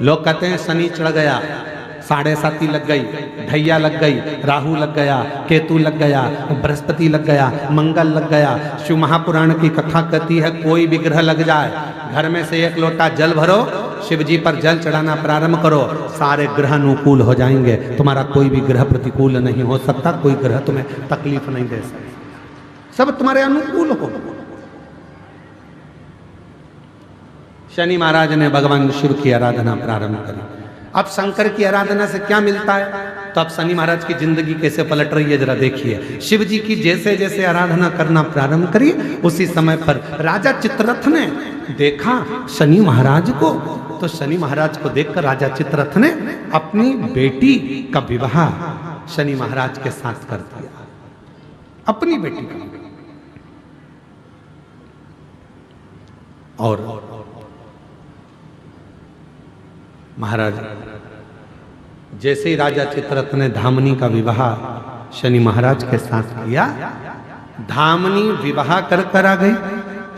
लोग कहते हैं शनि चढ़ गया, 7.5 लग गई, ढैया लग गई, राहु लग गया, केतु लग गया, बृहस्पति लग गया, मंगल लग गया। शिव महापुराण की कथा कहती है कोई भी ग्रह लग जाए, घर में से 1 लोटा जल भरो, शिव जी पर जल चढ़ाना प्रारंभ करो, सारे ग्रह अनुकूल हो जाएंगे। तुम्हारा कोई भी ग्रह प्रतिकूल नहीं हो सकता, कोई ग्रह तुम्हें तकलीफ नहीं दे सकता, सब तुम्हारे अनुकूल हो। शनि महाराज ने भगवान शिव की आराधना प्रारंभ करी। अब शंकर की आराधना से क्या मिलता है? तो अब शनि महाराज की जिंदगी कैसे पलट रही है जरा देखिए। शिव जी की जैसे जैसे आराधना करना प्रारंभ करी, उसी समय पर राजा चित्ररथ ने देखा शनि महाराज को, तो शनि महाराज को देखकर राजा चित्ररथ ने अपनी बेटी का विवाह शनि महाराज के साथ कर दिया, अपनी बेटी का। और महाराज जैसे ही राजा चित्ररथ ने धामनी का विवाह शनि महाराज के साथ किया, धामनी विवाह कर आ गई।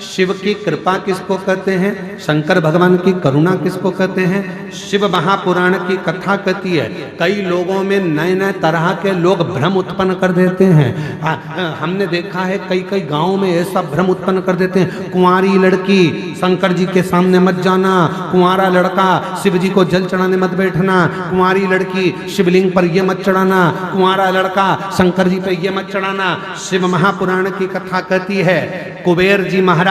शिव की कृपा किसको कहते हैं? शंकर भगवान की करुणा किसको कहते हैं? शिव महापुराण की कथा कहती है कई लोगों में नए नए तरह के लोग भ्रम उत्पन्न कर देते हैं। हमने देखा है कई कई गांवों में ऐसा भ्रम उत्पन्न कर देते हैं, कुंवारी लड़की शंकर जी के सामने मत जाना, कुंवारा लड़का शिव जी को जल चढ़ाने मत बैठना, कुंवारी लड़की शिवलिंग पर ये मत चढ़ाना, कुंवारा लड़का शंकर जी पे ये मत चढ़ाना। शिव महापुराण की कथा कहती है कुबेर जी महाराज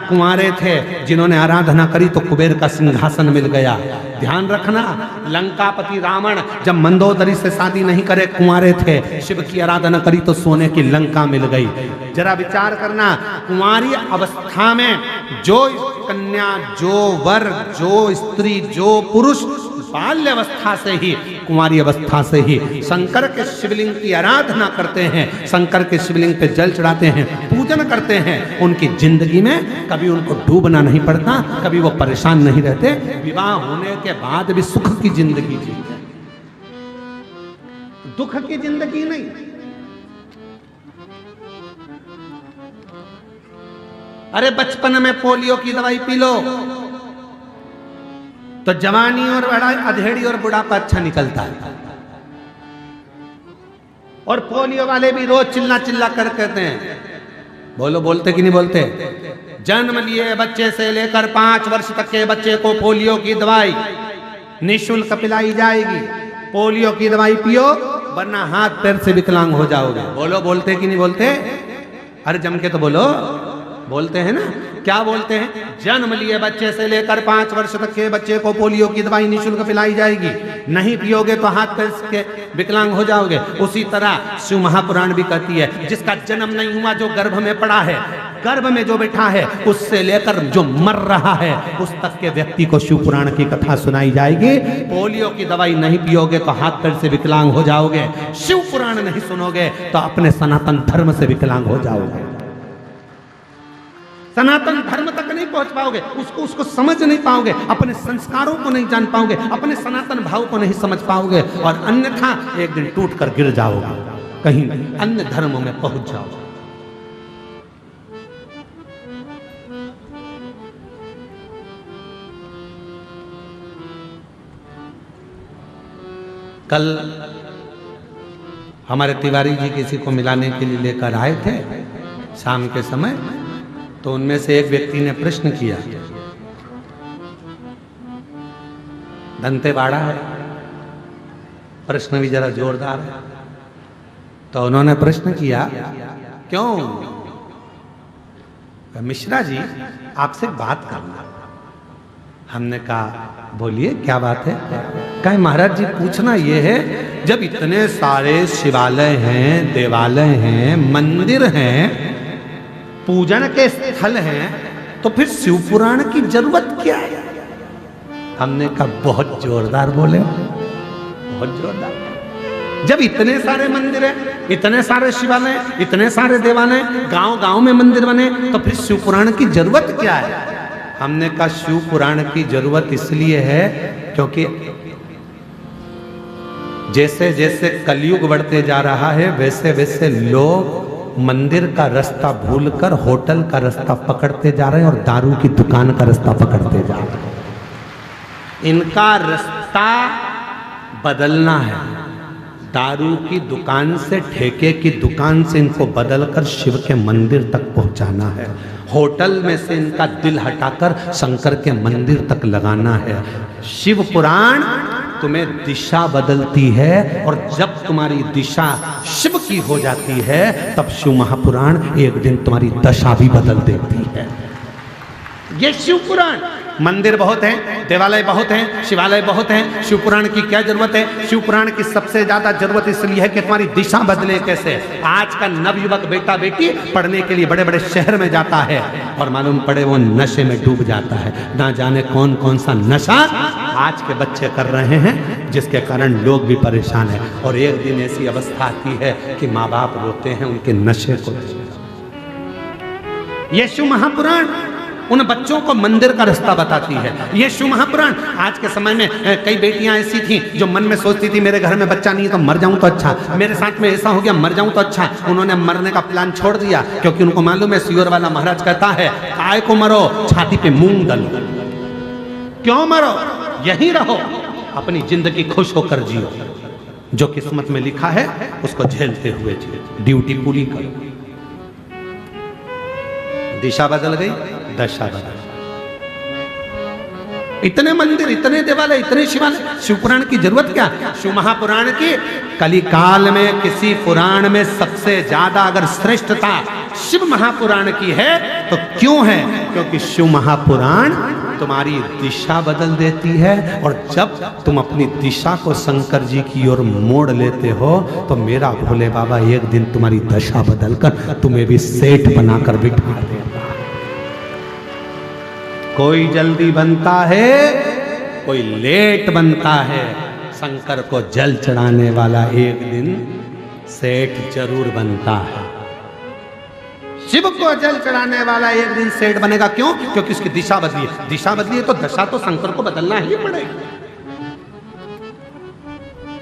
कुंवारे थे, जिन्होंने आराधना करी तो कुबेर का सिंहासन मिल गया। ध्यान रखना, लंकापति रावण जब मंदोदरी से शादी नहीं करे, कुंवारे थे, शिव की आराधना करी तो सोने की लंका मिल गई। जरा विचार करना, कुंवारी अवस्था में जो कन्या, जो वर, जो स्त्री, जो पुरुष बाल्य अवस्था से ही, कुंवारी अवस्था से ही शंकर के शिवलिंग की आराधना करते हैं, शंकर के शिवलिंग पे जल चढ़ाते हैं, पूजन करते हैं, उनकी जिंदगी में कभी उनको डूबना नहीं पड़ता, कभी वो परेशान नहीं रहते, विवाह होने के बाद भी सुख की जिंदगी जीते, दुख की जिंदगी नहीं। अरे बचपन में पोलियो की दवाई पी लो तो जवानी और बड़ा अधेड़ी और बुढ़ापा अच्छा निकलता है। और पोलियो वाले भी रोज चिल्ला चिल्ला कर कहते हैं, बोलो बोलते कि नहीं बोलते, जन्म लिए बच्चे से लेकर 5 वर्ष तक के बच्चे को पोलियो की दवाई निःशुल्क पिलाई जाएगी। पोलियो की दवाई पियो वरना हाथ पैर से विकलांग हो जाओगे। बोलो बोलते कि नहीं बोलते? अरे जम के तो बोलो, बोलते हैं ना, क्या बोलते हैं? जन्म लिए बच्चे से लेकर 5 वर्ष तक के बच्चे को पोलियो की दवाई निःशुल्क पिलाई जाएगी, नहीं पियोगे तो हाथ पैर के विकलांग हो जाओगे। उसी तरह शिव महापुराण भी कहती है जिसका जन्म नहीं हुआ, जो गर्भ में पड़ा है, गर्भ में जो बैठा है, उससे लेकर जो मर रहा है उस तक के व्यक्ति को शिव पुराण की कथा सुनाई जाएगी। पोलियो की दवाई नहीं पियोगे तो हाथ पैर से विकलांग हो जाओगे, शिव पुराण नहीं सुनोगे तो अपने सनातन धर्म से विकलांग हो जाओगे, सनातन धर्म तक नहीं पहुंच पाओगे, उसको समझ नहीं पाओगे, अपने संस्कारों को नहीं जान पाओगे, अपने सनातन भाव को नहीं समझ पाओगे, और अन्यथा एक दिन टूट कर गिर जाओगे, कहीं अन्य धर्मों में पहुंच जाओगे। कल हमारे तिवारी जी किसी को मिलाने के लिए लेकर आए थे शाम के समय, तो उनमें से एक व्यक्ति ने प्रश्न किया, दंतेवाड़ा है, प्रश्न भी जरा जोरदार है। तो उन्होंने प्रश्न किया, क्यों? मिश्रा जी आपसे बात करना। हमने कहा बोलिए क्या बात है? कहे महाराज जी पूछना ये है, जब इतने सारे शिवालय हैं, देवालय हैं, मंदिर हैं, पूजन के स्थल हैं, तो फिर शिव पुराण की जरूरत क्या है? हमने कहा बहुत जोरदार बोले, बहुत जोरदार। जब इतने सारे मंदिर हैं, इतने सारे शिवालय, इतने सारे देवालय, गांव गांव में मंदिर बने, तो फिर शिव पुराण की जरूरत क्या है? हमने कहा शिव पुराण की जरूरत इसलिए है क्योंकि जैसे जैसे कलयुग बढ़ते जा रहा है, वैसे वैसे लोग मंदिर का रास्ता भूलकर होटल का रास्ता पकड़ते जा रहे हैं और दारू की दुकान का रास्ता पकड़ते जा रहे हैं। इनका रास्ता बदलना है। दारू की दुकान से, ठेके की दुकान से इनको बदलकर शिव के मंदिर तक पहुंचाना है। होटल में से इनका दिल हटाकर शंकर के मंदिर तक लगाना है। शिव पुराण तुम्हें दिशा बदलती है, और जब तुम्हारी दिशा शिव की हो जाती है तब शिव महापुराण एक दिन तुम्हारी दशा भी बदल देती है। ये शिव पुराण। मंदिर बहुत हैं, देवालय बहुत हैं, शिवालय बहुत हैं, शिव पुराण की क्या जरूरत है? शिव पुराण की सबसे ज्यादा जरूरत इसलिए है कि तुम्हारी दिशा बदले कैसे। आज का नवयुवक बेटा बेटी पढ़ने के लिए बड़े बड़े शहर में जाता है और मालूम पड़े वो नशे में डूब जाता है। ना जाने कौन कौन सा नशा आज के बच्चे कर रहे हैं, जिसके कारण लोग भी परेशान हैं। और एक दिन ऐसी अवस्था आती है कि माँ बाप रोते हैं उनके नशे को। ये शिव महापुराण उन बच्चों को मंदिर का रास्ता बताती है। ये शिव महापुराण। आज के समय में कई बेटियां ऐसी थी जो मन में सोचती थी मेरे घर में बच्चा नहीं है तो मर जाऊं तो अच्छा, मेरे साथ में ऐसा हो गया मर जाऊं तो अच्छा। उन्होंने मरने का प्लान छोड़ दिया, क्योंकि उनको मालूम है सियोर वाला महाराज कहता है काय को मरो, छाती पे मूंग डालो। क्यों मरो, यहीं रहो, अपनी जिंदगी खुश होकर जियो। जो किस्मत में लिखा है उसको झेलते हुए जियो, ड्यूटी पूरी करो। दिशा बदल गई, दशा बदल। इतने मंदिर, इतने देवालय, इतने शिवालय, शिव पुराण की जरूरत क्या? शिव महापुराण की कली काल में किसी पुराण में सबसे ज्यादा अगर श्रेष्ठता शिव महापुराण की है तो क्यों है? क्योंकि शिव महापुराण तुम्हारी दिशा बदल देती है, और जब तुम अपनी दिशा को शंकर जी की ओर मोड़ लेते हो तो मेरा भोले बाबा एक दिन तुम्हारी दशा बदलकर तुम्हें भी सेठ बनाकर बिठा देगा। कोई जल्दी बनता है, कोई लेट बनता है। शंकर को जल चढ़ाने वाला एक दिन सेठ जरूर बनता है। शिव को जल चढ़ाने वाला एक दिन सेठ बनेगा। क्यों? क्योंकि उसकी दिशा बदली है। दिशा बदली है तो दशा तो शंकर को बदलना ही पड़ेगी।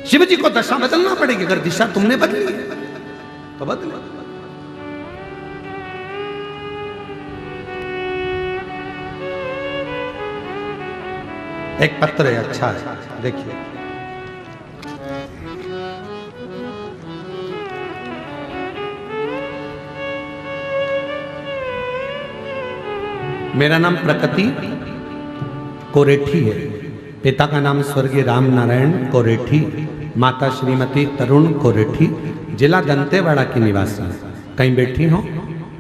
शिव जी को दशा बदलना पड़ेगी। अगर दिशा तुमने बदली तो बदले। एक पत्र है, अच्छा है, देखिए। मेरा नाम प्रकृति कोरेठी है। पिता का नाम स्वर्गीय राम नारायण कोरेठी, माता श्रीमती तरुण कोरेठी, जिला दंतेवाड़ा की निवासी है। कहीं बैठी हो?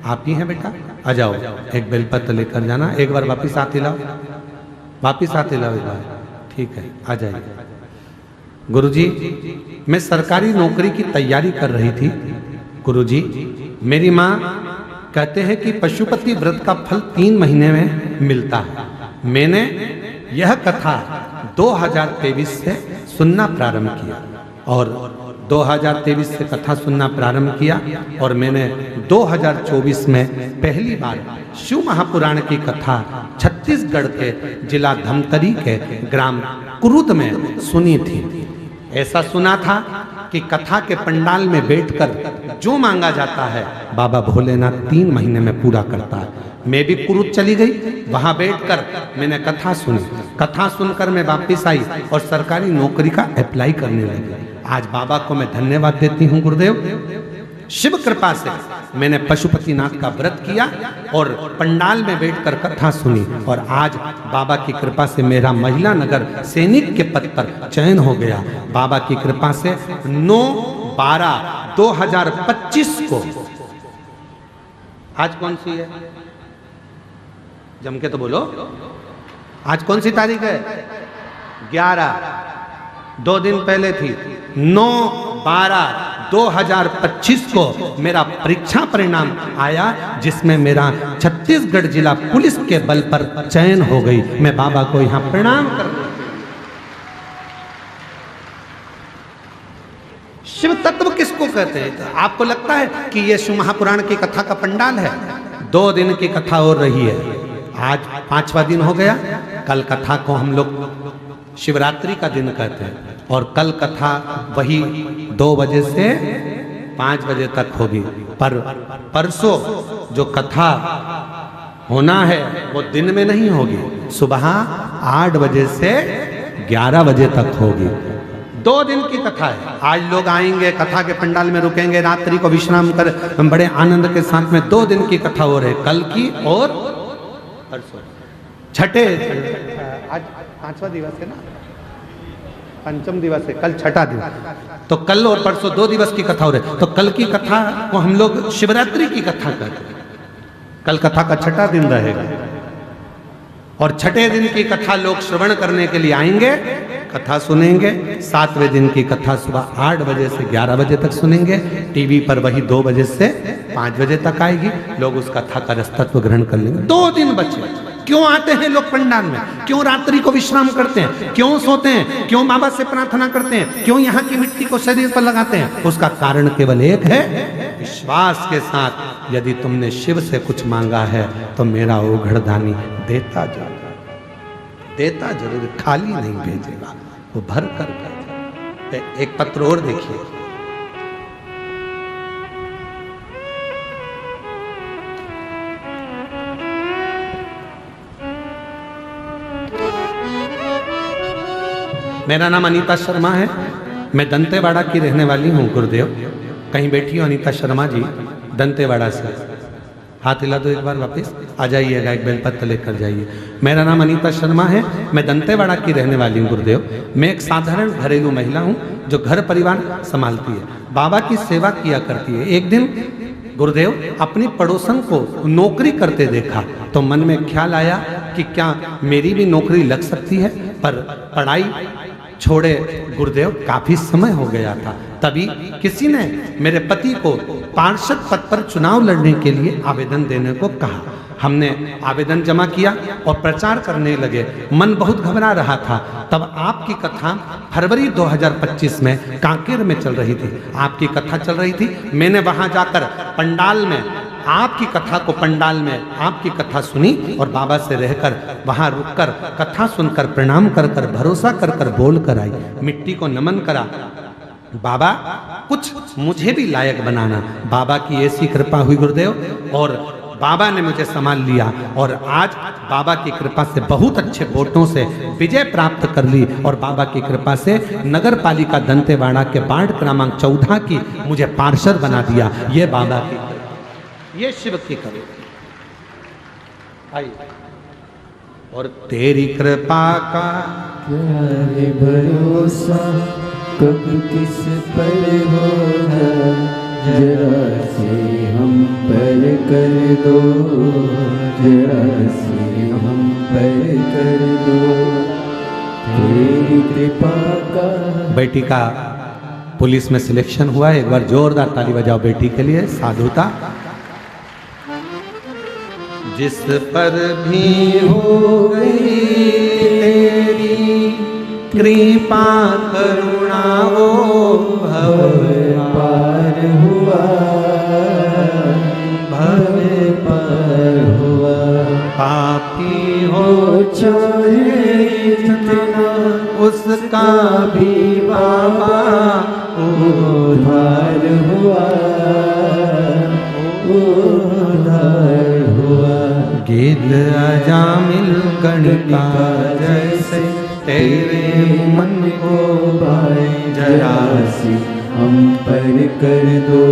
आप ही हैं बेटा? आ जाओ, एक बेलपत्र लेकर जाना। एक बार वापिस आते लाओ, वापिस आते लाओ एक बार। ठीक है, आ जाइए। गुरुजी, मैं सरकारी नौकरी की तैयारी कर रही थी। गुरुजी, मेरी माँ कहते हैं कि पशुपति व्रत का फल 3 महीने में मिलता है। मैंने यह कथा 2023 से सुनना प्रारंभ किया, और 2023 से कथा सुनना प्रारंभ किया, और मैंने 2024 में पहली बार शिव महापुराण की कथा छत्तीसगढ़ के जिला धमतरी के ग्राम कुरुद में सुनी थी। ऐसा सुना था कि कथा के पंडाल में बैठकर जो मांगा जाता है बाबा भोलेनाथ 3 महीने में पूरा करता है। मैं भी कुरुद चली गई, वहां बैठकर मैंने कथा सुनी। कथा सुनकर मैं वापस आई और सरकारी नौकरी का अप्लाई करने लगी। आज बाबा को मैं धन्यवाद देती हूँ। गुरुदेव, शिव कृपा से मैंने पशुपतिनाथ का व्रत किया और पंडाल में बैठकर कथा सुनी, और आज बाबा की कृपा से मेरा महिला नगर सैनिक के पद पर चयन हो गया। बाबा की कृपा से 9/12/2025 को, आज कौन सी है? जम के तो बोलो, आज कौन सी तारीख है? 11, 2 दिन पहले थी। 9/12/2025 को मेरा परीक्षा परिणाम आया, जिसमें मेरा छत्तीसगढ़ जिला पुलिस के बल पर चयन हो गई। मैं बाबा को यहाँ प्रणाम करता हूं। शिव तत्व किसको कहते हैं? आपको लगता है कि ये शिव महापुराण की कथा का पंडाल है? 2 दिन की कथा हो रही है, आज 5वां दिन हो गया। कल कथा को हम लोग शिवरात्रि का दिन कहते हैं, और कल कथा वही 2 बजे से 5 बजे तक होगी। पर परसों जो कथा होना है वो दिन में नहीं होगी, सुबह 8 बजे से 11 बजे तक होगी। 2 दिन की कथा है। आज लोग आएंगे, कथा के पंडाल में रुकेंगे, रात्रि को विश्राम कर बड़े आनंद के साथ में 2 दिन की कथा हो रही है, कल की और परसों। छठे, आज 5वां दिवस है ना, पंचम दिवस है, कल छठा दिवस, तो कल और परसों 2 दिवस की कथा हो रही है। तो कल की कथा को हम लोग शिवरात्रि की कथा कहते हैं। कल कथा का छठा दिन रहेगा और छठे दिन की कथा लोग श्रवण करने के लिए आएंगे, कथा सुनेंगे। 7वें दिन की कथा सुबह 8 बजे से 11 बजे तक सुनेंगे। टीवी पर वही 2 बजे से 5 बजे तक आएगी, लोग उस कथा का रसतत्व ग्रहण कर लेंगे। 2 दिन बचे। क्यों आते हैं लोग पंडाल में? क्यों रात्रि को विश्राम करते हैं? क्यों सोते हैं? क्यों बाबा से प्रार्थना करते हैं? क्यों यहाँ की मिट्टी को शरीर पर लगाते हैं? उसका कारण केवल एक है, विश्वास के साथ यदि तुमने शिव से कुछ मांगा है तो मेरा ओघड़दानी देता जाएगा, देता जरूर, खाली नहीं भेजेगा, वो भर कर भेजेगा। एक पत्र और देखिए, मेरा नाम अनीता शर्मा है, मैं दंतेवाड़ा की रहने वाली हूँ गुरुदेव। कहीं बैठी हो अनीता शर्मा जी दंतेवाड़ा से? हाथ हिला दो एक बार, वापस आ जाइएगा, एक बेलपत्र लेकर जाइए। मेरा नाम अनीता शर्मा है, मैं दंतेवाड़ा की रहने वाली हूँ गुरुदेव। मैं एक साधारण घरेलू महिला हूँ जो घर परिवार संभालती है, बाबा की सेवा किया करती है। एक दिन गुरुदेव अपनी पड़ोसन को नौकरी करते देखा तो मन में ख्याल आया कि क्या मेरी भी नौकरी लग सकती है, पर पढ़ाई छोड़े गुरुदेव काफी समय हो गया था। तभी किसी ने मेरे पति को पार्षद पद पर चुनाव लड़ने के लिए आवेदन देने को कहा। हमने आवेदन जमा किया और प्रचार करने लगे। मन बहुत घबरा रहा था। तब आपकी कथा फरवरी 2025 में कांकेर में चल रही थी। आपकी कथा चल रही थी। मैंने वहां जाकर पंडाल में आपकी कथा को, पंडाल में आपकी कथा सुनी और बाबा से रहकर वहां रुककर कथा सुनकर प्रणाम कर कर, भरोसा कर कर बोल कर आई, मिट्टी को नमन करा। बाबा कुछ मुझे भी लायक बनाना। बाबा की ऐसी कृपा हुई गुरुदेव, और बाबा ने मुझे संभाल लिया और आज बाबा की कृपा से बहुत अच्छे वोटों से विजय प्राप्त कर ली और बाबा की कृपा से नगर पालिका दंतेवाड़ा के वार्ड क्रमांक 14 की मुझे पार्षद बना दिया। ये बाबा की, ये शिव की कृपा। आइए, और तेरी कृपा का क्या है भरोसा, कब किस पर होगा, जरा से हम पर कर दो, जरा से हम पर कर दो, तेरी कृपा का। बेटी का पुलिस में सिलेक्शन हुआ है, एक बार जोरदार ताली बजाओ बेटी के लिए। साधुता जिस पर भी हो गई तेरी कृपा करुणा, वो भव पार हुआ, भव पार हुआ। पापी हो चाहे जितना उसका भी बाबा उद्धार हुआ, उद्धार हुआ। गिद्ध अजामिल गणिका जैसे तेरे मन को भाई जरा सी हम पर कर दो,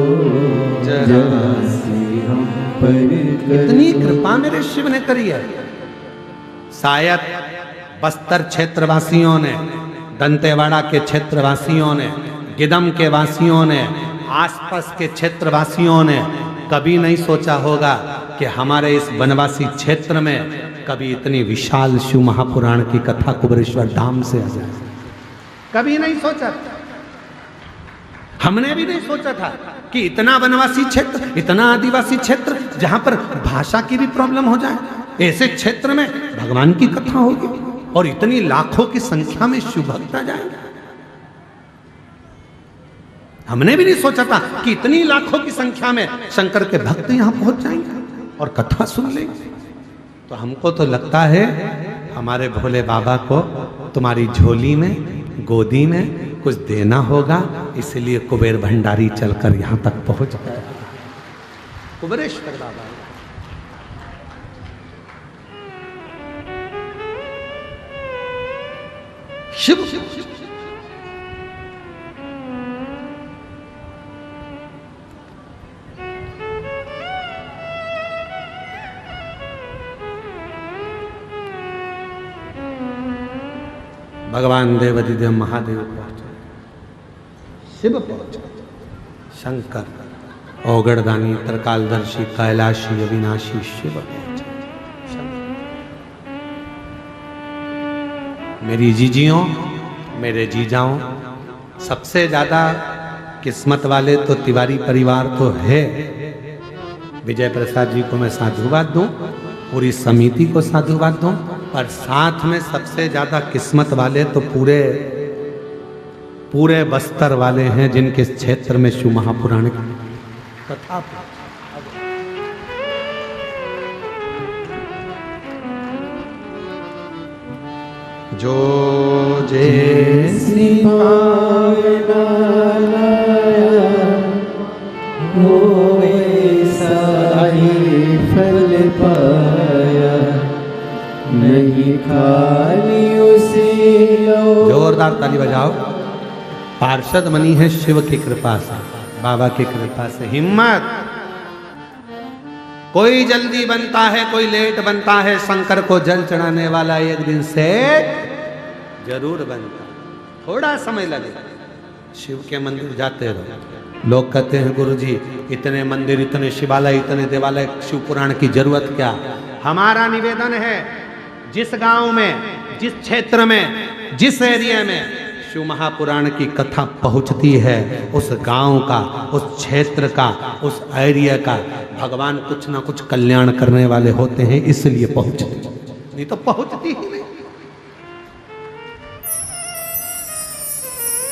जरा सी हम पर कर। इतनी कृपा मेरे शिव ने करी है। शायद बस्तर क्षेत्रवासियों ने, दंतेवाड़ा के क्षेत्रवासियों ने, गिदम के वासियों ने, आसपास के क्षेत्रवासियों ने कभी नहीं सोचा होगा कि हमारे इस वनवासी क्षेत्र में कभी इतनी विशाल शिव महापुराण की कथा कुबेरेश्वर धाम से आ जाए। कभी नहीं सोचा, हमने भी नहीं सोचा था कि इतना वनवासी क्षेत्र, इतना आदिवासी क्षेत्र जहां पर भाषा की भी प्रॉब्लम हो जाए, ऐसे क्षेत्र में भगवान की कथा होगी और इतनी लाखों की संख्या में शिव भक्त आ जाएंगे। हमने भी नहीं सोचा था कि इतनी लाखों की संख्या में शंकर के भक्त यहां पहुंच जाएंगे और कथा सुन लेंगे। तो हमको तो लगता है हमारे भोले बाबा को तुम्हारी झोली में, गोदी में कुछ देना होगा, इसलिए कुबेर भंडारी चलकर यहां तक पहुंच गया। कुबेरेश्वर बाबा शिव भगवान देवाधिदेव महादेव पहुंचे, शिव पहुंचे, शंकर औगड़दानी त्रिकालदर्शी कैलाशी अविनाशी शिव पहुंचे। मेरी जीजियों, मेरे जीजाओं, सबसे ज्यादा किस्मत वाले तो तिवारी परिवार तो है। विजय प्रसाद जी को मैं साधुवाद दूं, पूरी समिति को साधुवाद दूं, और साथ में सबसे ज्यादा किस्मत वाले तो पूरे बस्तर वाले हैं, जिनके क्षेत्र में शिव महापुराण की कथा। जो जैसी फल पाया, नहीं खाली उसे। जोरदार ताली बजाओ। पार्षद बनी है शिव की कृपा से, बाबा की कृपा से। हिम्मत, कोई जल्दी बनता है, कोई लेट बनता है, शंकर को जल चढ़ाने वाला एक दिन से जरूर बनता। थोड़ा समय लगेगा। शिव के मंदिर जाते रहो। लोग कहते हैं गुरुजी इतने मंदिर, इतने शिवालय, इतने देवालय, शिव पुराण की जरूरत क्या? हमारा निवेदन है, जिस गांव में, जिस क्षेत्र में, जिस एरिया में शिव महापुराण की कथा पहुंचती है, उस गांव का, उस क्षेत्र का, उस एरिया का भगवान कुछ ना कुछ कल्याण करने वाले होते हैं, इसलिए पहुंचती, नहीं तो पहुंचती ही नहीं,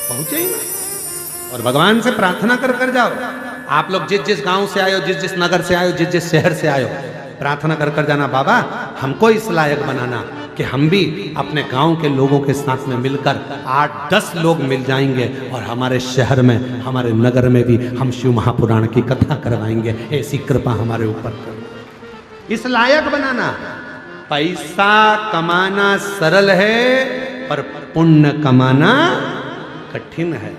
पहुंचे ही नहीं। और भगवान से प्रार्थना कर कर जाओ। आप लोग जिस जिस गांव से आयो, जिस जिस नगर से आयो, जिस जिस शहर से आयो, प्रार्थना कर कर जाना, बाबा हमको इस लायक बनाना कि हम भी अपने गांव के लोगों के साथ में मिलकर 8-10 लोग मिल जाएंगे और हमारे शहर में, हमारे नगर में भी हम शिव महापुराण की कथा करवाएंगे। ऐसी कृपा हमारे ऊपर कर, इस लायक बनाना। पैसा कमाना सरल है, पर पुण्य कमाना कठिन है।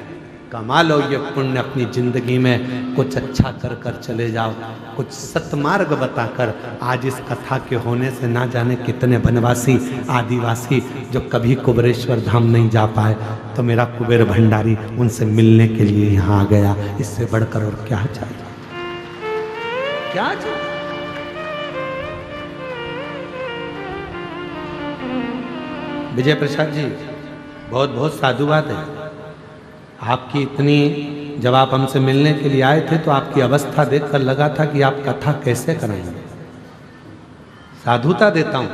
कमा लो ये पुण्य अपनी जिंदगी में, कुछ अच्छा कर कर चले जाओ, कुछ सतमार्ग बताकर। आज इस कथा के होने से ना जाने कितने वनवासी, आदिवासी जो कभी कुबेरेश्वर धाम नहीं जा पाए, तो मेरा कुबेर भंडारी उनसे मिलने के लिए यहाँ आ गया। इससे बढ़कर और क्या चाहिए? क्या चाहिए? विजय प्रसाद जी, बहुत बहुत साधुवाद है आपकी। इतनी, जब आप हमसे मिलने के लिए आए थे तो आपकी अवस्था देखकर लगा था कि आप कथा कैसे कराएंगे। साधुता देता हूँ,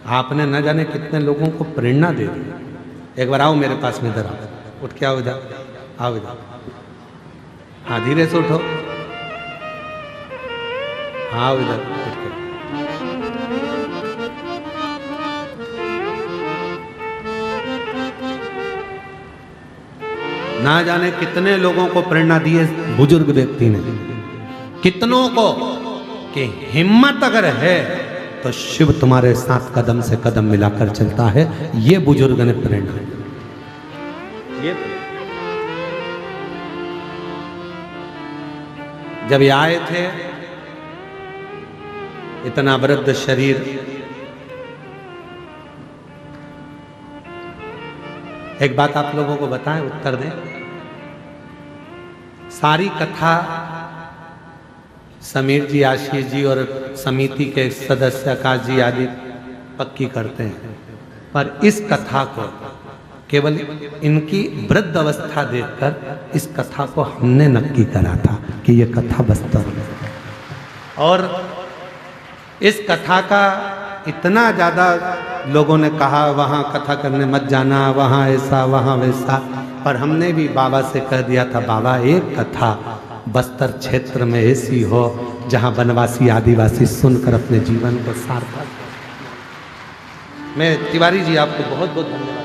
आपने न जाने कितने लोगों को प्रेरणा दे दी। एक बार आओ मेरे पास में, इधर आओ, उठ के आओ इधर, आओ इधर। हाँ धीरे से उठो, हाँ इधर उठ के। ना जाने कितने लोगों को प्रेरणा दी है बुजुर्ग व्यक्ति ने, कितनों को, कि हिम्मत अगर है तो शिव तुम्हारे साथ कदम से कदम मिलाकर चलता है। ये बुजुर्ग ने प्रेरणा ये। जब ये आए थे, इतना वृद्ध शरीर, एक बात आप लोगों को बताएं, उत्तर दें। सारी कथा समीर जी, आशीष जी और समिति के सदस्य आकाश जी आदि पक्की करते हैं, पर इस कथा को केवल इनकी वृद्ध अवस्था देखकर इस कथा को हमने नक्की करा था कि ये कथा वास्तव में। और इस कथा का इतना ज़्यादा लोगों ने कहा वहाँ कथा करने मत जाना, वहाँ ऐसा वहाँ वैसा, पर हमने भी बाबा से कह दिया था, बाबा एक कथा बस्तर क्षेत्र में ऐसी हो जहाँ वनवासी आदिवासी सुनकर अपने जीवन को सार्थक। मैं तिवारी जी आपको बहुत बहुत धन्यवाद,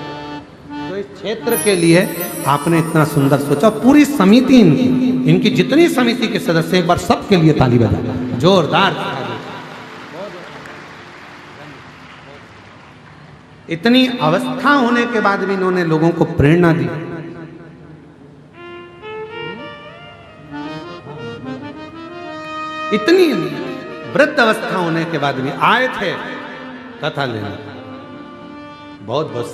तो इस क्षेत्र के लिए आपने इतना सुंदर सोचा। पूरी समिति इनकी जितनी समिति के सदस्य, एक बार सबके लिए ताली बजा, जोरदार। इतनी अवस्था होने के बाद भी इन्होंने लोगों को प्रेरणा दी। इतनी वृद्ध अवस्था होने के बाद भी आए थे कथा लेने। बहुत बहुत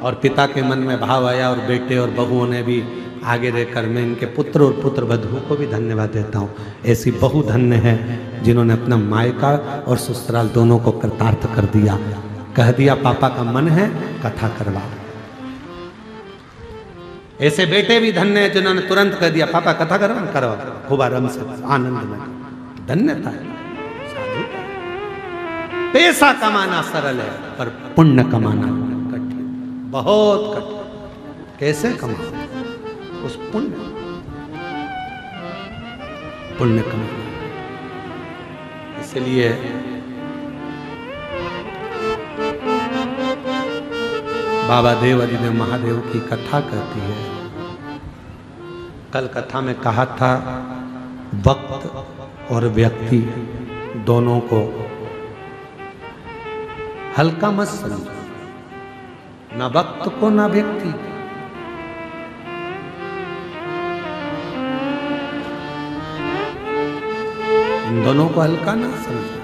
और पिता के मन में भाव आया और बेटे और बहुओं ने भी आगे रहकर, मैं इनके पुत्र और पुत्र वधुओं को भी धन्यवाद देता हूँ। ऐसी बहु धन्य है जिन्होंने अपना मायका और ससुराल दोनों को कृतार्थ कर दिया। कह दिया पापा का मन है कथा करवा। ऐसे बेटे भी धन्य है जिन्होंने तुरंत कह दिया पापा कथा करवा खूब आराम से आनंद में। धन्यता है। पैसा कमाना सरल है पर पुण्य कमाना कठिन, बहुत कठिन। कैसे कमाओ? उस पुण्य कमाना। इसलिए बाबा देव अधिदेव महादेव की कथा कहती है। कल कथा में कहा था वक्त और व्यक्ति दोनों को हल्का मत समझो, ना वक्त को ना व्यक्ति। इन दोनों को हल्का ना समझो,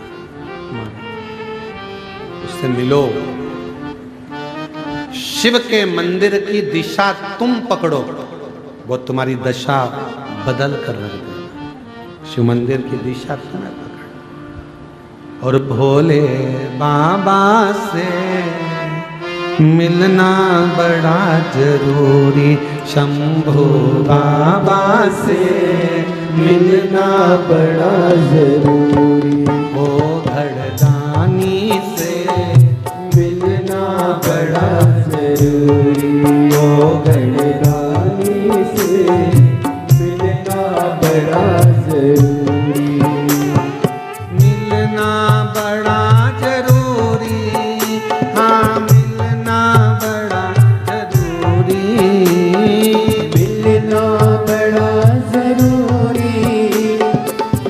उससे मिलो। शिव के मंदिर की दिशा तुम पकड़ो, वो तुम्हारी दशा बदल कर रख देगा। शिव मंदिर की दिशा तुम्हें पकड़ो। और भोले बाबा से मिलना बड़ा जरूरी, शंभू बाबा से मिलना बड़ा जरूरी। ओ घड़दानी से मिलना बड़ा जरूरी। ओ घड़दानी से मिलना बड़ा जरूरी। मिलना बड़ा जरूरी, हाँ मिलना बड़ा जरूरी। मिलना बड़ा जरूरी।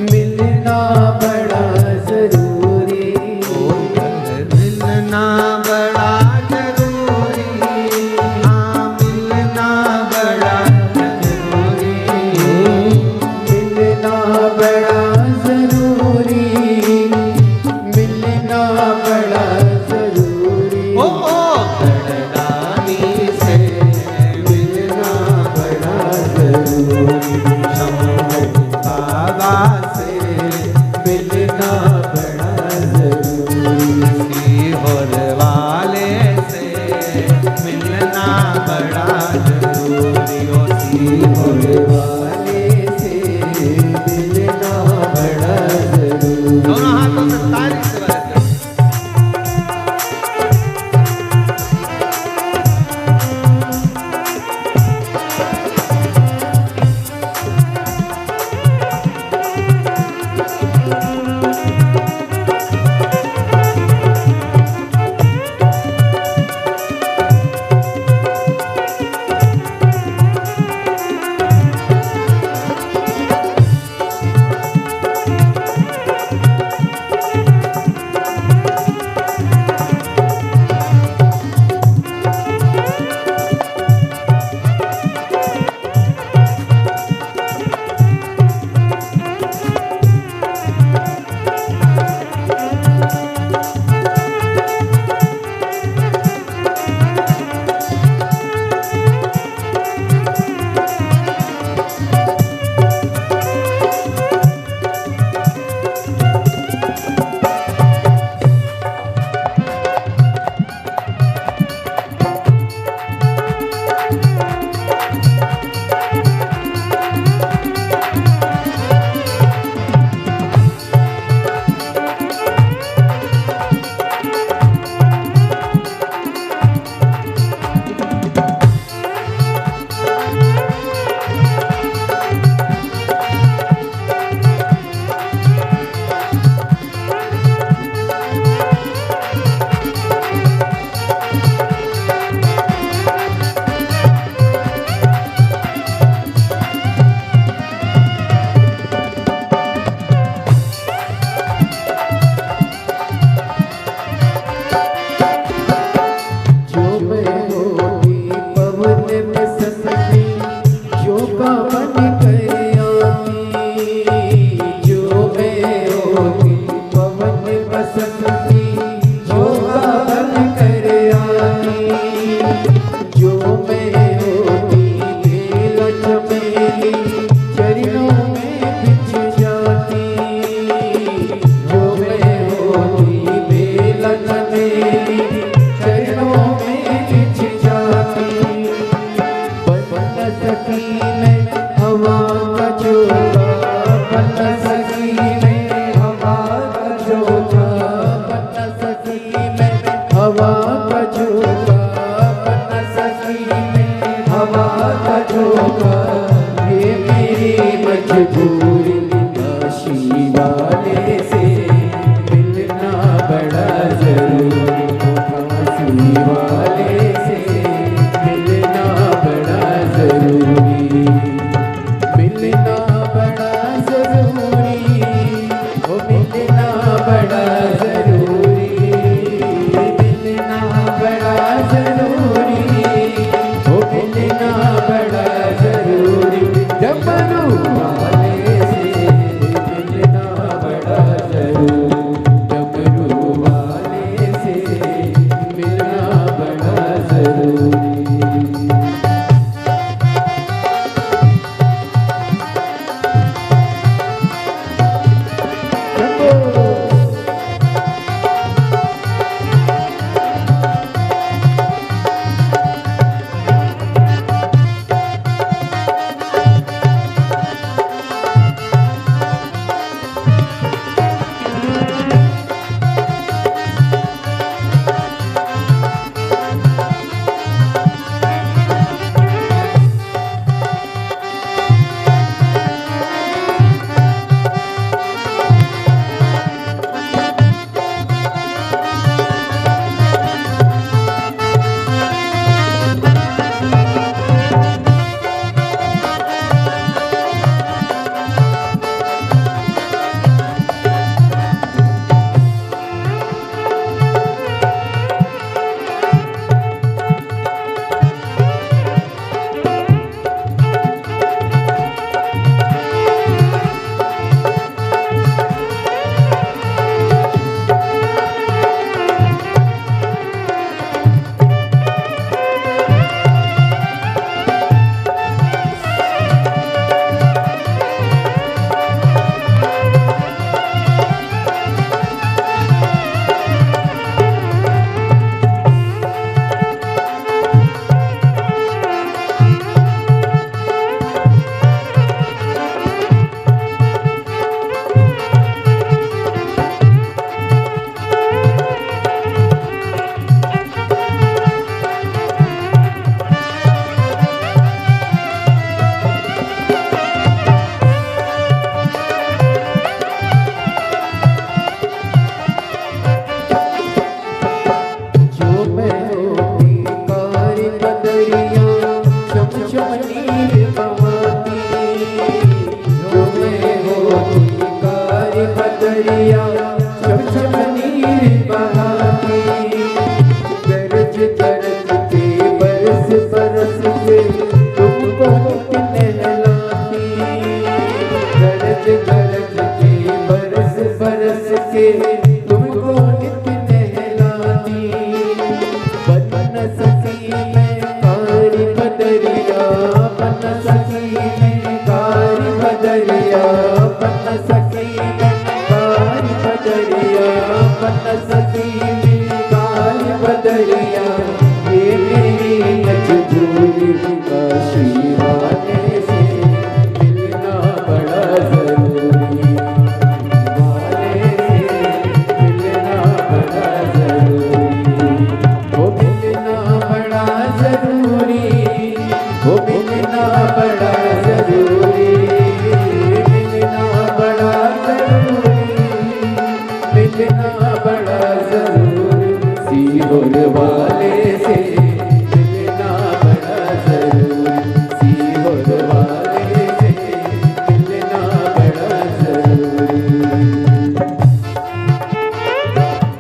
मिलना बड़ा जरूरी। मिलना बड़ा जरूरी, हाँ मिलना बड़ा जरूरी। मिलना बड़ा जरूरी। मिलना बड़ा जरूरी। ओ घड़दानी से मिलना बड़ा जरूरी। शंभू बाबा से मिलना बड़ा जरूरी। सीहोर वाले से मिलना बड़ा जरूरी। ओ सीहोर वाले से मिलना बड़ा जरूरी। दोनों हाथों से ताली से बजाते हैं। न सकी गाय बदरिया ये मेरी नच झूली काशी वाले से मिलना बड़ा जरूरी वाले से मिलना बड़ा जरूरी वो मिलना बड़ा जरूरी वो मिलना बड़ा जरूरी मिलना बड़ा जरूरी मिलना बड़ा जरूरी सीहोर वाले से मिलना बड़ा जरूरी सीहोर वाले से मिलना बड़ा जरूरी मिलना बड़ा जरूरी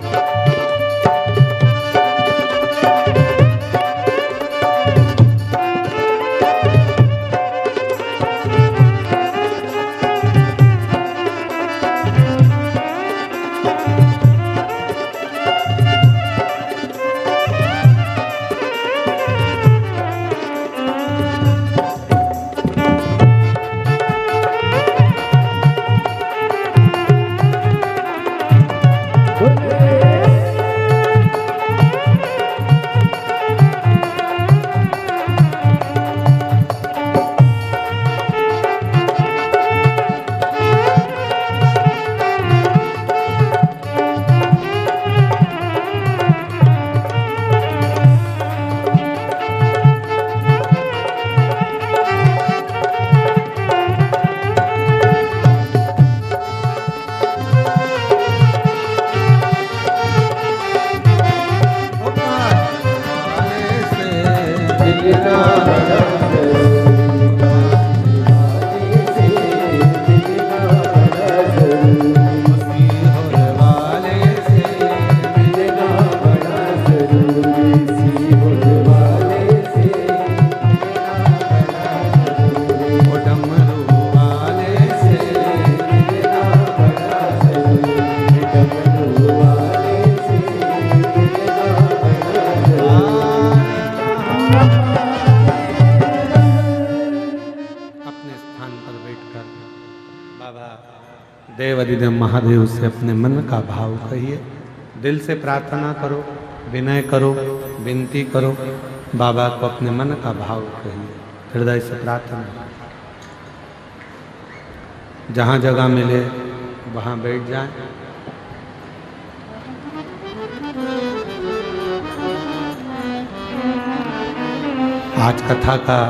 वाले से मिलना बड़ा जरूरी सीहोर वाले से मिलना बड़ा जरूरी सीहोर वाले से मिलना बड़ा जरूरी ओ डमरू वाले से मिलना बड़ा जरूरी डमरू वाले से मिलना बड़ा जरूरी अपने स्थान पर बैठकर बाबा देवाधिदेव महादेव से अपने मन का भाव कहिए, दिल से प्रार्थना करो, विनय करो, विनती करो, बाबा को अपने मन का भाव कहिए, हृदय से प्रार्थना। जहाँ जगह मिले वहाँ बैठ जाए। आज कथा का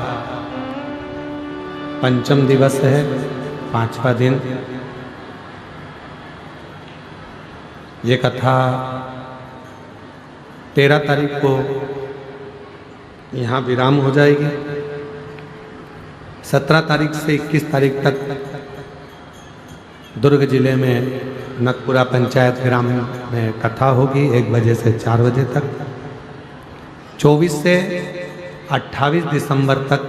पंचम दिवस है, 5वां दिन। ये कथा 13 तारीख को यहाँ विराम हो जाएगी। 17 तारीख से 21 तारीख तक दुर्ग जिले में नकपुरा पंचायत ग्राम में कथा होगी 1 बजे से 4 बजे तक। 24 से 28 दिसंबर तक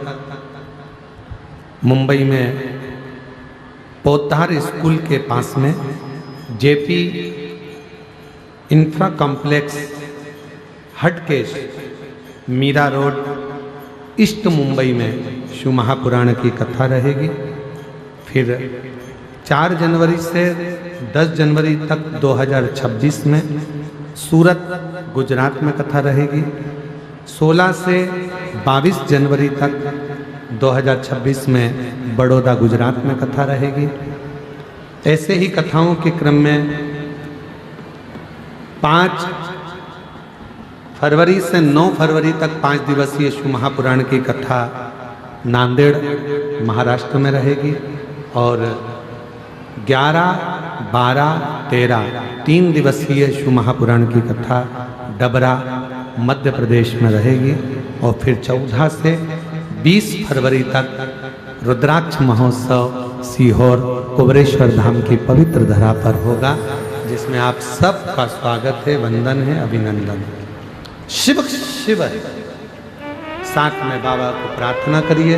मुंबई में पोद्दार स्कूल के पास में JP infra complex Hatkesh Mira road east Mumbai में शिव महापुराण की कथा रहेगी। फिर 4 जनवरी से 10 जनवरी तक 2026 में सूरत गुजरात में कथा रहेगी। 16 से 22 जनवरी तक 2026 में बड़ौदा गुजरात में कथा रहेगी। ऐसे ही कथाओं के क्रम में 5 फरवरी से 9 फरवरी तक 5 दिवसीय शिव महापुराण की कथा नांदेड़ महाराष्ट्र में रहेगी। और 11, 12, 13 3 दिवसीय शिव महापुराण की कथा डबरा मध्य प्रदेश में रहेगी। और फिर 14 से 20 फरवरी तक रुद्राक्ष महोत्सव सीहोर कुबरेश्वर धाम की पवित्र धरा पर होगा, जिसमें आप सबका स्वागत है, वंदन है, अभिनंदन है। शिव शिव साथ में बाबा को प्रार्थना करिए,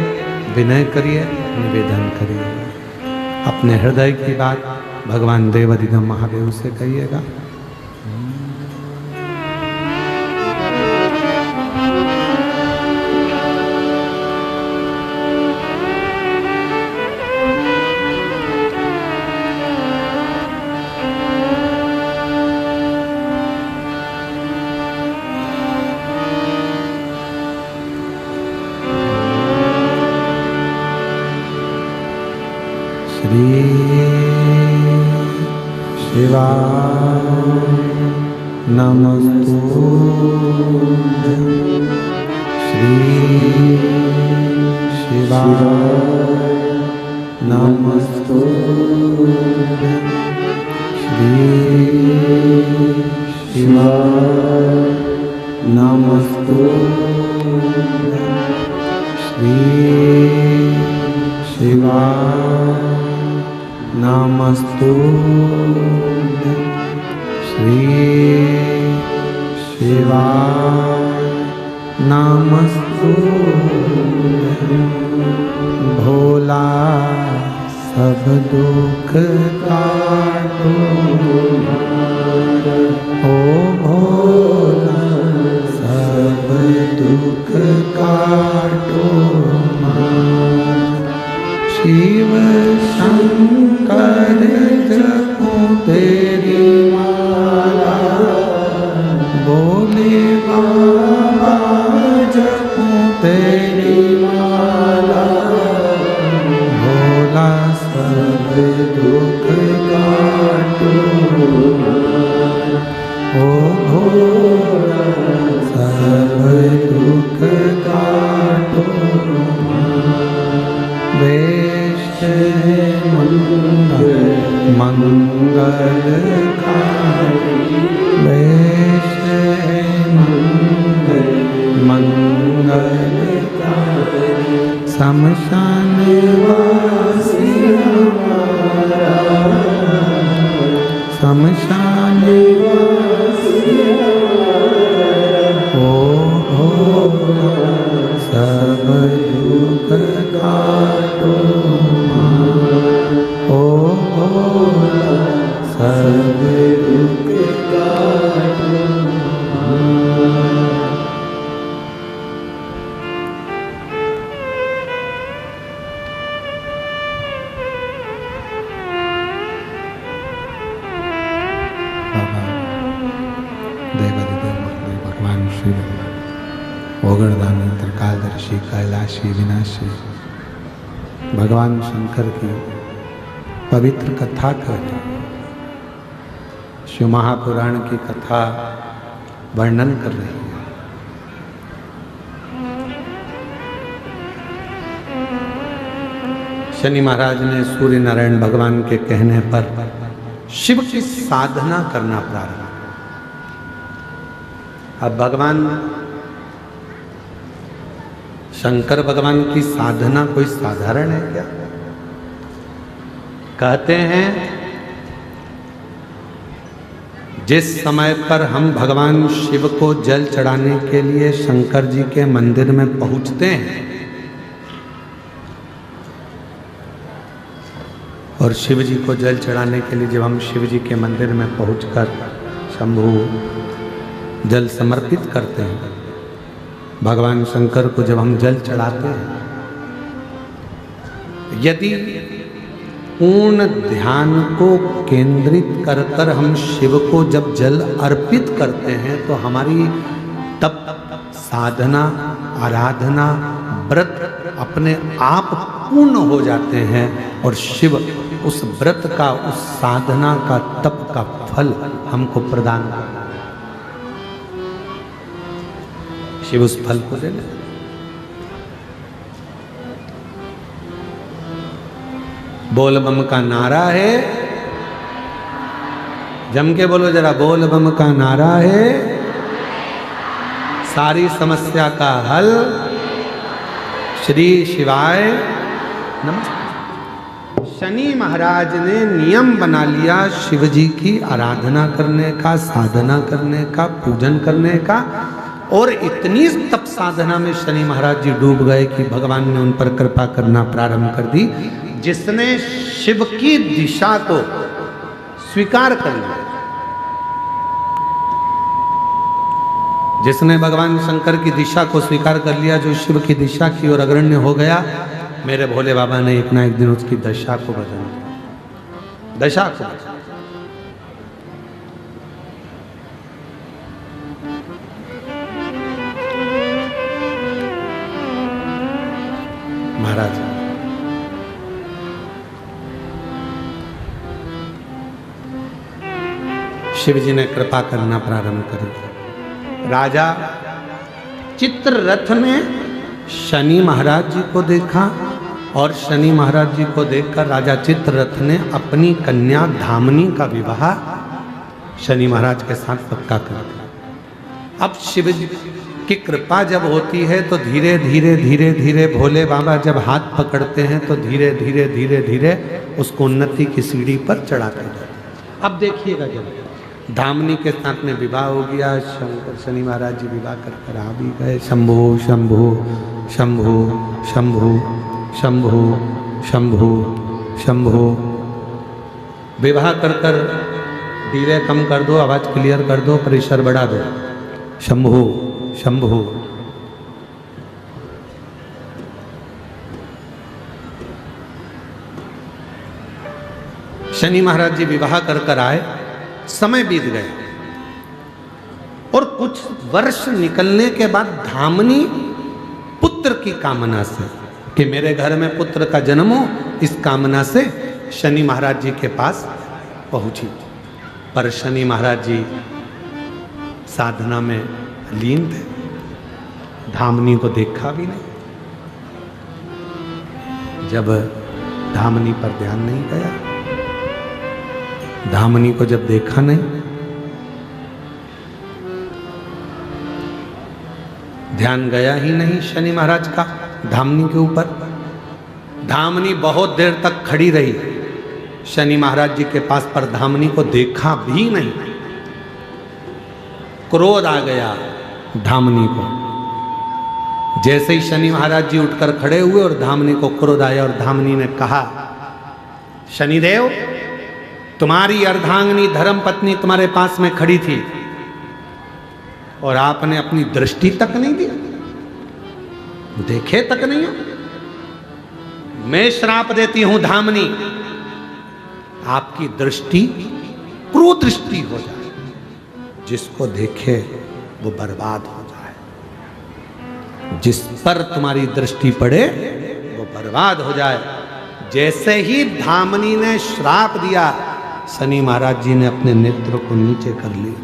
विनय करिए, निवेदन करिए। अपने हृदय की बात भगवान देवाधिदेव महादेव से कहिएगा। शिवाय नमस्तुभ्यं श्री शिवाय नमस्तुभ्यं श्री शिवाय नमस्तुभ्यं श्री शिवाय नमस्तुभ्यं श्री शिवाय नमस्तुभ्यं भोला सब दुख काटो ओ भोला सब दुख काटो शिव शंकर जपो तेरी माला बोले बाबा जपो तेरी माला भोला सब दुख काटो ओ भोला सब दुख काटो वेश मंगलकारी वेश मंगलकारी शमशान वासी हमारा शमशान वासी ओ भोला सब दुख काटो ओ भोला सब दुख काटो भगवान शिव ओगरदानी त्रिकालदर्शी कैलाशी विनाशी भगवान शंकर की पवित्र कथा कर शिव महापुराण की कथा वर्णन कर रही है। शनि महाराज ने सूर्य नारायण भगवान के कहने पर शिव की साधना करना प्रारंभ। अब भगवान शंकर भगवान की साधना कोई साधारण है क्या? कहते हैं जिस समय पर हम भगवान शिव को जल चढ़ाने के लिए शंकर जी के मंदिर में पहुंचते हैं और शिव जी को जल चढ़ाने के लिए जब हम शिव जी के मंदिर में पहुंचकर शंभु जल समर्पित करते हैं, भगवान शंकर को जब हम जल चढ़ाते हैं, यदि पूर्ण ध्यान को केंद्रित कर कर हम शिव को जब जल अर्पित करते हैं तो हमारी तप साधना आराधना व्रत अपने आप पूर्ण हो जाते हैं और शिव उस व्रत का उस साधना का तप का फल हमको प्रदान करता है। शिव उस फल को दे ले। बोल बम का नारा है, जम के बोलो जरा, बोल बम का नारा है, सारी समस्या का हल श्री शिवाय नमस्ते। शनि महाराज ने नियम बना लिया शिव जी की आराधना करने का, साधना करने का, पूजन करने का, और इतनी तप साधना में शनि महाराज जी डूब गए कि भगवान ने उन पर कृपा करना प्रारंभ कर दी। जिसने शिव की दिशा को स्वीकार कर लिया, जिसने भगवान शंकर की दिशा को स्वीकार कर लिया, जो शिव की दिशा की ओर अग्रण्य हो गया, मेरे भोले बाबा ने एक ना एक दिन उसकी दशा को बदल दिया। दशा को महाराज शिव जी ने कृपा करना प्रारंभ कर दिया। राजा चित्ररथ ने शनि महाराज जी को देखा और शनि महाराज जी को देखकर राजा चित्ररथ ने अपनी कन्या धामनी का विवाह शनि महाराज के साथ पक्का कर दिया। अब शिव जी की कृपा जब होती है तो धीरे धीरे धीरे धीरे भोले बाबा जब हाथ पकड़ते हैं तो धीरे धीरे धीरे धीरे उसको उन्नति की सीढ़ी पर चढ़ाते जाते। अब देखिएगा जब धामनी के साथ में विवाह हो गया, शंकर शनि महाराज जी विवाह कर कर आ भी गए। शंभो शंभो शंभो शंभो शंभो शंभो शंभो। विवाह कर कर डीले कम कर दो, आवाज क्लियर कर दो, प्रेशर बढ़ा दो। शंभो शंभो। शनि महाराज जी विवाह कर कर आए, समय बीत गए और कुछ वर्ष निकलने के बाद धामनी पुत्र की कामना से कि मेरे घर में पुत्र का जन्म हो, इस कामना से शनि महाराज जी के पास पहुंची। पर शनि महाराज जी साधना में लीन थे, धामनी को देखा भी नहीं। जब धामनी पर ध्यान नहीं गया, धामनी को जब देखा नहीं, ध्यान गया ही नहीं शनि महाराज का धामनी के ऊपर। धामनी बहुत देर तक खड़ी रही शनि महाराज जी के पास, पर धामनी को देखा भी नहीं। क्रोध आ गया धामनी को। जैसे ही शनि महाराज जी उठकर खड़े हुए और धामनी को क्रोध आया और धामनी ने कहा, शनिदेव, तुम्हारी अर्धांगिनी धर्म पत्नी तुम्हारे पास में खड़ी थी और आपने अपनी दृष्टि तक नहीं दी, देखे तक नहीं हो। मैं श्राप देती हूं धामनी, आपकी दृष्टि कुदृष्टि हो जाए, जिसको देखे वो बर्बाद हो जाए। जिस पर तुम्हारी दृष्टि पड़े वो बर्बाद हो जाए। जैसे ही धामनी ने श्राप दिया, शनि महाराज जी ने अपने नेत्र को नीचे कर लिया।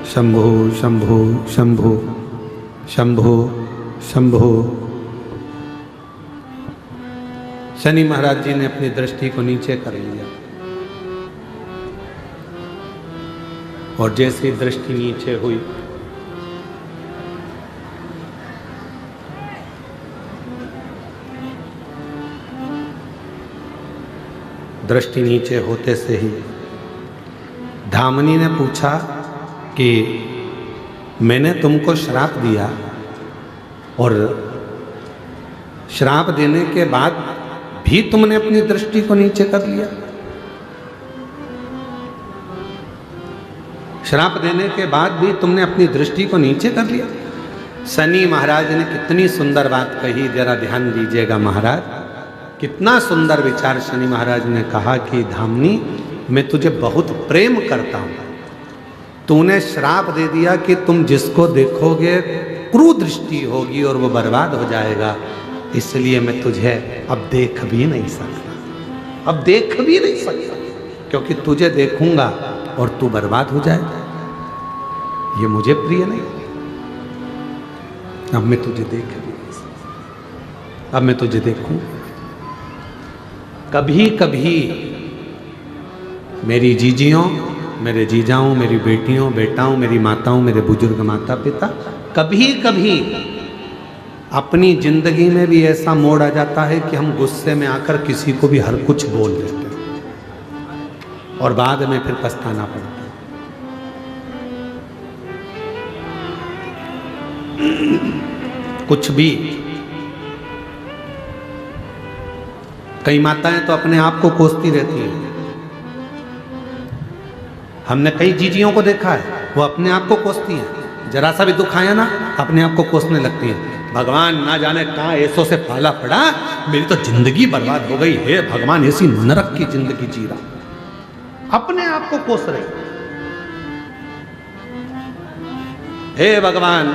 शंभो शंभो शंभो शंभो शंभो। शनि महाराज जी ने अपनी दृष्टि को नीचे कर लिया और जैसे दृष्टि नीचे हुई, दृष्टि नीचे होते से ही धामनी ने पूछा कि मैंने तुमको श्राप दिया और श्राप देने के बाद भी तुमने अपनी दृष्टि को नीचे कर लिया। श्राप देने के बाद भी तुमने अपनी दृष्टि को नीचे कर लिया। शनि महाराज ने कितनी सुंदर बात कही, जरा ध्यान दीजिएगा महाराज। कितना सुंदर विचार शनि महाराज ने कहा कि धामनी, मैं तुझे बहुत प्रेम करता हूं। तूने श्राप दे दिया कि तुम जिसको देखोगे कुदृष्टि होगी और वो बर्बाद हो जाएगा, इसलिए मैं तुझे अब देख भी नहीं सकता, अब देख भी नहीं सकता, क्योंकि तुझे देखूंगा और तू बर्बाद हो जाएगा। ये मुझे प्रिय नहीं। अब मैं तुझे देख भी नहीं सकता, अब मैं तुझे देखूं। कभी कभी मेरी जीजियों, मेरे जीजाओं, मेरी बेटियों, बेटाओं, मेरी माताओं, मेरे बुजुर्ग माता पिता, कभी कभी अपनी जिंदगी में भी ऐसा मोड़ आ जाता है कि हम गुस्से में आकर किसी को भी हर कुछ बोल देते हैं और बाद में फिर पछताना पड़ता है। कुछ भी। कई माताएं तो अपने आप को कोसती रहती हैं। हमने कई जीजियों को देखा है, वो अपने आप को कोसती हैं। जरा सा भी दुख आया ना, अपने आप को कोसने लगती हैं। भगवान ना जाने कहाँ ऐसों से पाला पड़ा मेरी तो जिंदगी बर्बाद हो गई, हे भगवान ऐसी नरक की जिंदगी जी रहा, अपने आप को कोस रहे। हे भगवान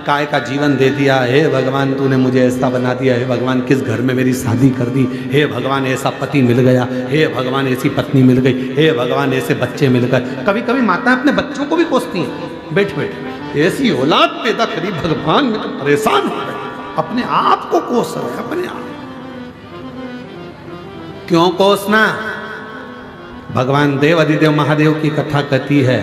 काय का जीवन दे दिया, हे भगवान तूने मुझे ऐसा बना दिया, हे भगवान किस घर में मेरी शादी कर दी, हे भगवान ऐसा पति मिल गया, हे भगवान ऐसी पत्नी मिल गई, हे भगवान ऐसे बच्चे मिल गए। कभी कभी माताएं अपने बच्चों को भी कोसती हैं, बैठ बैठ ऐसी औलाद पैदा करी भगवान, में तो परेशान हो गए, अपने आप को कोस रहे, अपने आप। क्यों कोसना? भगवान देव अधिदेव महादेव की कथा कहती है,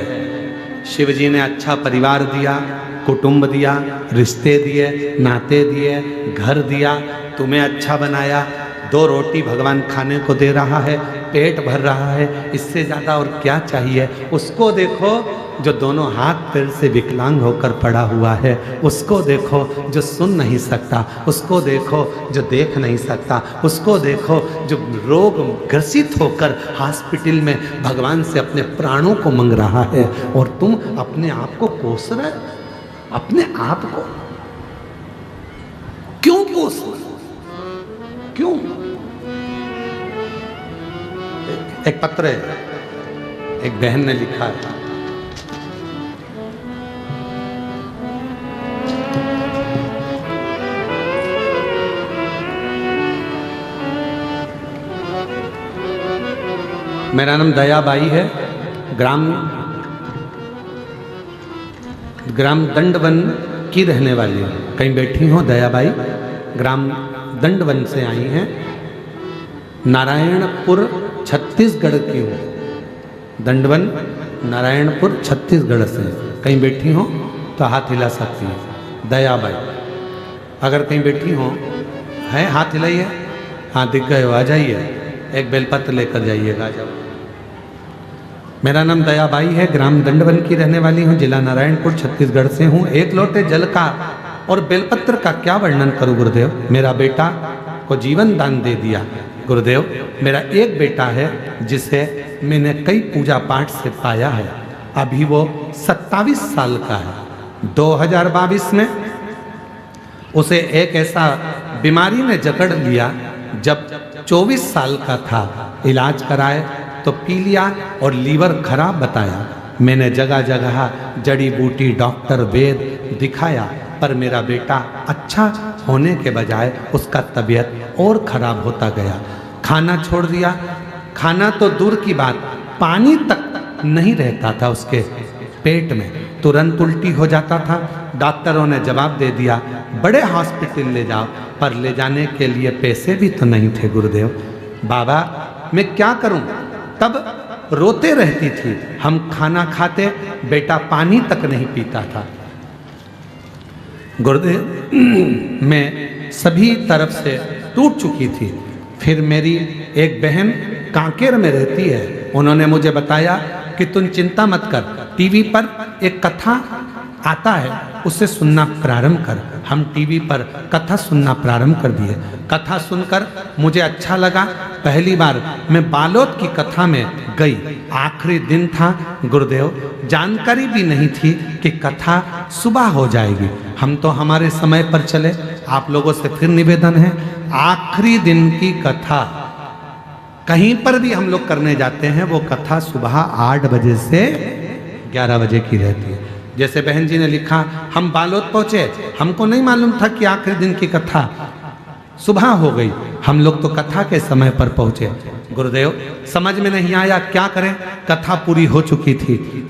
शिव जी ने अच्छा परिवार दिया, कुटुंब दिया, रिश्ते दिए, नाते दिए, घर दिया, तुम्हें अच्छा बनाया, 2 रोटी भगवान खाने को दे रहा है, पेट भर रहा है, इससे ज़्यादा और क्या चाहिए? उसको देखो जो दोनों हाथ पैर से विकलांग होकर पड़ा हुआ है, उसको देखो जो सुन नहीं सकता, उसको देखो जो देख नहीं सकता, उसको देखो जो रोग ग्रसित होकर हॉस्पिटल में भगवान से अपने प्राणों को मांग रहा है, और तुम अपने आप को कोस रहे, अपने आप को क्यों कोस रहे? क्यों? एक पत्र है, एक बहन ने लिखा है, मेरा नाम दयाबाई है, ग्राम दंडवन की रहने वाली है। कहीं बैठी हो दयाबाई? ग्राम दंडवन से आई हैं, नारायणपुर छत्तीसगढ़ की हूँ। दंडवन नारायणपुर छत्तीसगढ़ से। कहीं बैठी हो तो हाथ हिला सकती है, दयाबाई। अगर कहीं बैठी हो है, हाथ हिलाइए। हाँ दिख गए हो, आ जाइए, एक बेलपत्र लेकर जाइएगा, आ जाओ। मेरा नाम दयाबाई है, ग्राम दंडवन की रहने वाली हूँ, जिला नारायणपुर छत्तीसगढ़ से हूँ। एक लोटे जल का और बेलपत्र का क्या वर्णन करूँ गुरुदेव? मेरा बेटा को जीवन दान दे दिया गुरुदेव। मेरा एक बेटा है जिसे मैंने कई पूजा पाठ से पाया है, अभी वो 27 साल का है। 2022 में उसे एक ऐसा बीमारी ने जकड़ लिया, जब 24 साल का था, इलाज कराए तो पी लिया और लीवर खराब बताया। मैंने जगह जगह जड़ी बूटी, डॉक्टर, वेद दिखाया, पर मेरा बेटा अच्छा होने के बजाय उसका तबीयत और खराब होता गया। खाना छोड़ दिया, खाना तो दूर की बात, पानी तक नहीं रहता था उसके पेट में, तुरंत उल्टी हो जाता था। डॉक्टरों ने जवाब दे दिया बड़े हॉस्पिटल ले जाओ, पर ले जाने के लिए पैसे भी तो नहीं थे गुरुदेव। बाबा मैं क्या करूं? तब रोते रहती थी। हम खाना खाते, बेटा पानी तक नहीं पीता था। गुरुदेव मैं सभी तरफ से टूट चुकी थी। फिर मेरी एक बहन कांकेर में रहती है, उन्होंने मुझे बताया कि तुम चिंता मत कर, टीवी पर एक कथा आता है, उसे सुनना प्रारंभ कर। हम टीवी पर कथा सुनना प्रारंभ कर दिए। कथा सुनकर मुझे अच्छा लगा। पहली बार मैं बालोद की कथा में गई, आखिरी दिन था गुरुदेव, जानकारी भी नहीं थी कि कथा सुबह हो जाएगी। हम तो हमारे समय पर चले। आप लोगों से फिर निवेदन है, आखिरी दिन की कथा कहीं पर भी हम लोग करने जाते हैं, वो कथा सुबह 8 बजे से 11 बजे की रहती है। जैसे बहन जी ने लिखा, हम बालोद पहुंचे, हमको नहीं मालूम था कि आखिरी दिन की कथा सुबह हो गई। हम लोग तो कथा के समय पर पहुंचे। गुरुदेव समझ में नहीं आया क्या करें, कथा पूरी हो चुकी थी।